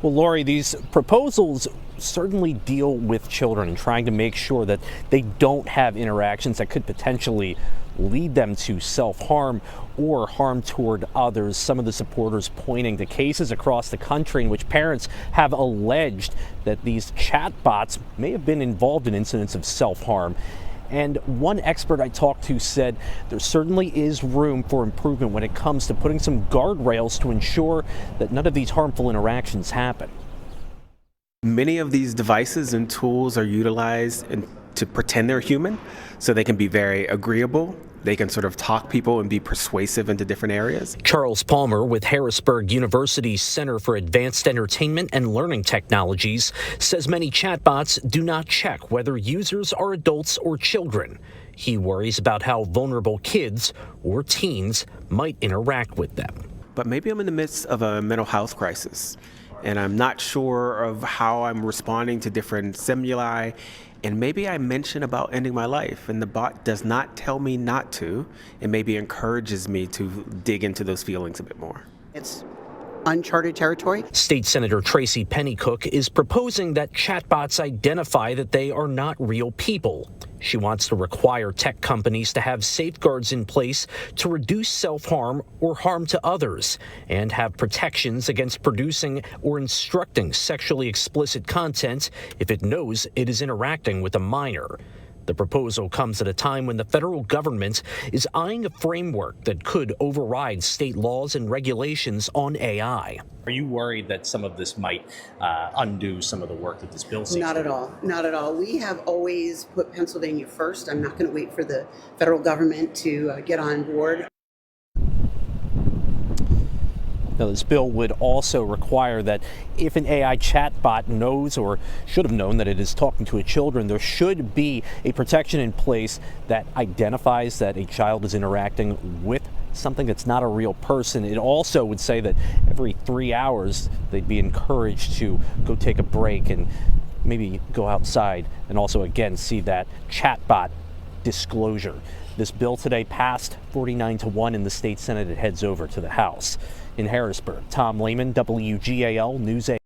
Well, Lori, these proposals certainly deal with children and trying to make sure that they don't have interactions that could potentially lead them to self-harm or harm toward others. Some of the supporters pointing to cases across the country in which parents have alleged that these chatbots may have been involved in incidents of self-harm. And one expert I talked to said there certainly is room for improvement when it comes to putting some guardrails to ensure that none of these harmful interactions happen. Many of these devices and tools are utilized to pretend they're human, so they can be very agreeable. They can sort of talk people and be persuasive into different areas. Charles Palmer with Harrisburg University's Center for Advanced Entertainment and Learning Technologies says many chatbots do not check whether users are adults or children. He worries about how vulnerable kids or teens might interact with them. But maybe I'm in the midst of a mental health crisis, and I'm not sure of how I'm responding to different stimuli, and maybe I mention about ending my life, and the bot does not tell me not to, and maybe encourages me to dig into those feelings a bit more. It's uncharted territory. State Senator Tracy Pennycook is proposing that chatbots identify that they are not real people. She wants to require tech companies to have safeguards in place to reduce self-harm or harm to others, and have protections against producing or instructing sexually explicit content if it knows it is interacting with a minor. The proposal comes at a time when the federal government is eyeing a framework that could override state laws and regulations on AI. Are you worried that some of this might undo some of the work that this bill seeks? Not at all. Not at all. We have always put Pennsylvania first. I'm not going to wait for the federal government to get on board. Now, this bill would also require that if an AI chatbot knows or should have known that it is talking to a children, there should be a protection in place that identifies that a child is interacting with something that's not a real person. It also would say that every 3 hours they'd be encouraged to go take a break and maybe go outside, and also again see that chatbot disclosure. This bill today passed 49-1 in the state Senate. It heads over to the House. In Harrisburg, Tom Lehman, WGAL News 8.